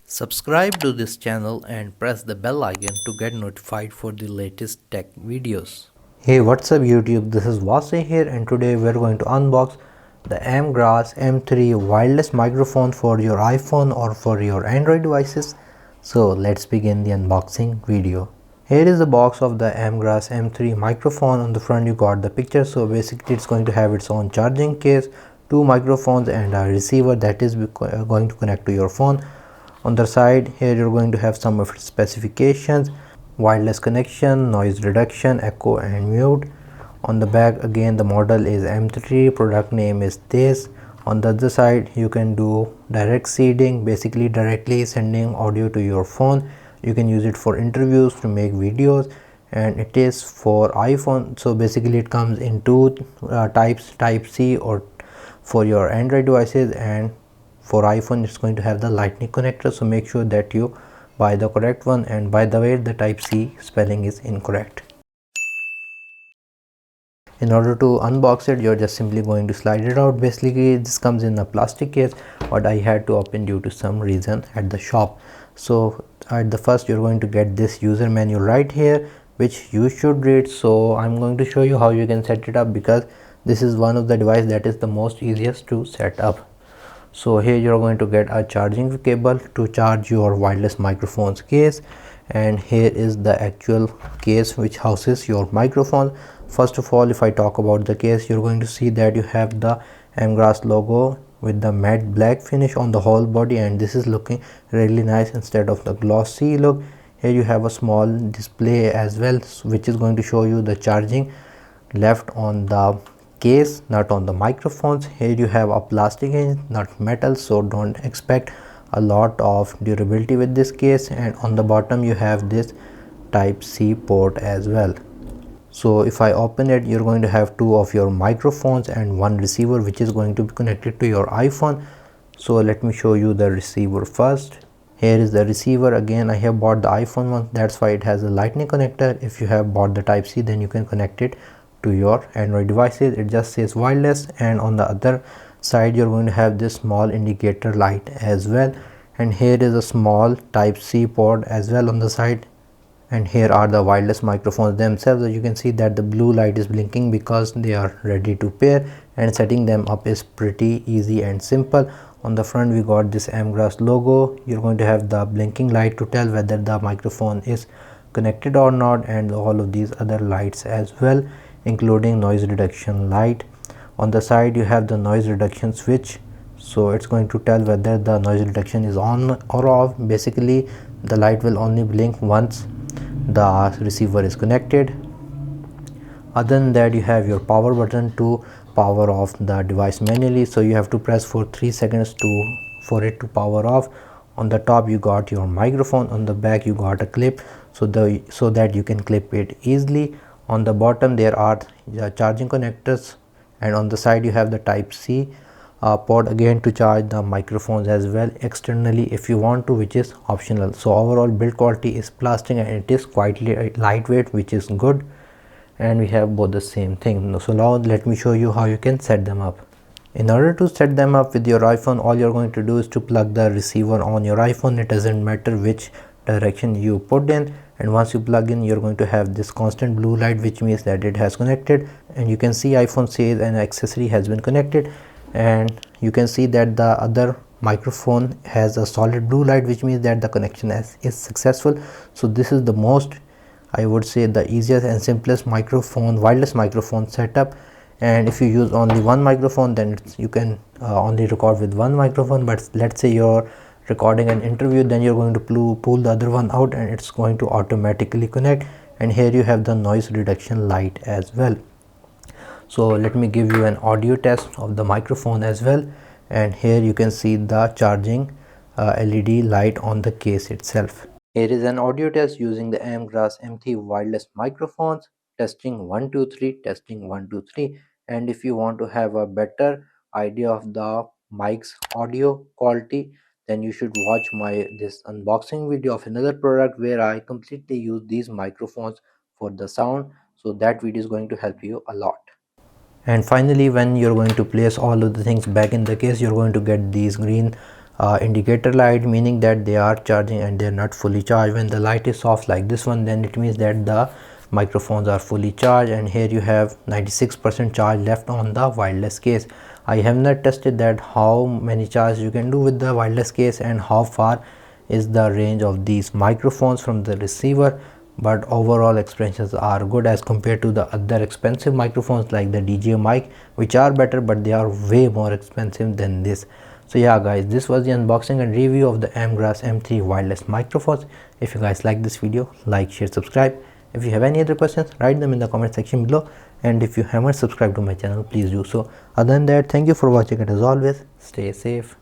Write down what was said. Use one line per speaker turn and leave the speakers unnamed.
Subscribe to this channel and press the bell icon to get notified for the latest tech videos.
Hey, what's up YouTube? This is Wasay here, and today we're going to unbox the Amgras M3 wireless microphone for your iPhone or for your Android devices. So let's begin the unboxing video. Here is the box of the Amgras M3 microphone. On the front you got the picture. So basically it's going to have its own charging case, two microphones and a receiver that is going to connect to your phone. On the side here you're going to have some of its specifications: wireless connection, noise reduction, echo and mute. On the back again the model is M3, product name is this. On the other side you can do direct seeding, basically directly sending audio to your phone. You can use it for interviews, to make videos, and it is for iPhone. So basically it comes in two types, type C or for your Android devices, and for iPhone it's going to have the lightning connector. So make sure that you buy the correct one, and by the way the type C spelling is incorrect. In order to unbox it you're just simply going to slide it out. Basically this comes in a plastic case, but I had to open due to some reason at the shop. So at the first you're going to get this user manual right here, which you should read. So I'm going to show you how you can set it up, because this is one of the device that is the most easiest to set up. So here you're going to get a charging cable to charge your wireless microphones case, and here is the actual case which houses your microphone. First of all, if I talk about the case, you're going to see that you have the Amgras logo with the matte black finish on the whole body, and this is looking really nice instead of the glossy look. Here you have a small display as well, which is going to show you the charging left on the case, not on the microphones. Here you have a plastic hinge, not metal, so don't expect a lot of durability with this case. And on the bottom you have this type C port as well. So if I open it, you're going to have two of your microphones and one receiver which is going to be connected to your iPhone. So let me show you the receiver first. Here is the receiver. Again, I have bought the iPhone one, that's why it has a lightning connector. If you have bought the type C, then you can connect it to your Android devices. It just says wireless. And on the other side you're going to have this small indicator light as well, and here is a small type C port as well on the side. And here are the wireless microphones themselves. So you can see that the blue light is blinking because they are ready to pair, and setting them up is pretty easy and simple. On the front we got this Amgras logo. You're going to have the blinking light to tell whether the microphone is connected or not, and all of these other lights as well, including noise reduction light. On the side you have the noise reduction switch, so it's going to tell whether the noise reduction is on or off. Basically the light will only blink once the receiver is connected. Other than that, you have your power button to power off the device manually, so you have to press for 3 seconds for it to power off. On the top you got your microphone, on the back you got a clip so that you can clip it easily. On the bottom there are the charging connectors, and on the side you have the type C port again to charge the microphones as well externally if you want to, which is optional. So overall build quality is plastic and it is quite lightweight, which is good, and we have both the same thing. So now let me show you how you can set them up. In order to set them up with your iPhone, all you're going to do is to plug the receiver on your iPhone. It doesn't matter which direction you put in, and once you plug in you're going to have this constant blue light, which means that it has connected. And you can see iPhone says an accessory has been connected, and you can see that the other microphone has a solid blue light, which means that the connection is successful. So this is the most, I would say, the easiest and simplest wireless microphone setup. And if you use only one microphone, then you can only record with one microphone. But let's say you're recording an interview, then you're going to pull the other one out and it's going to automatically connect. And here you have the noise reduction light as well. So let me give you an audio test of the microphone as well, and here you can see the charging LED light on the case itself. Here is an audio test using the Amgras M3 wireless microphones. Testing 1 2 3, testing 1 2 3. And if you want to have a better idea of the mic's audio quality, then you should watch this unboxing video of another product where I completely use these microphones for the sound. So that video is going to help you a lot. And finally, when you're going to place all of the things back in the case, you're going to get these green indicator light, meaning that they are charging and they are not fully charged. When the light is off like this one, then it means that the microphones are fully charged, and here you have 96% charge left on the wireless case. I have not tested that how many charge you can do with the wireless case and how far is the range of these microphones from the receiver, but overall experiences are good as compared to the other expensive microphones like the DJ mic, which are better but they are way more expensive than this. So yeah guys, this was the unboxing and review of the Amgras M3 wireless microphones. If you guys like this video, like, share, subscribe. If you have any other questions, write them in the comment section below, and if you haven't subscribed to my channel, please do so. Other than that, thank you for watching, and as always, stay safe.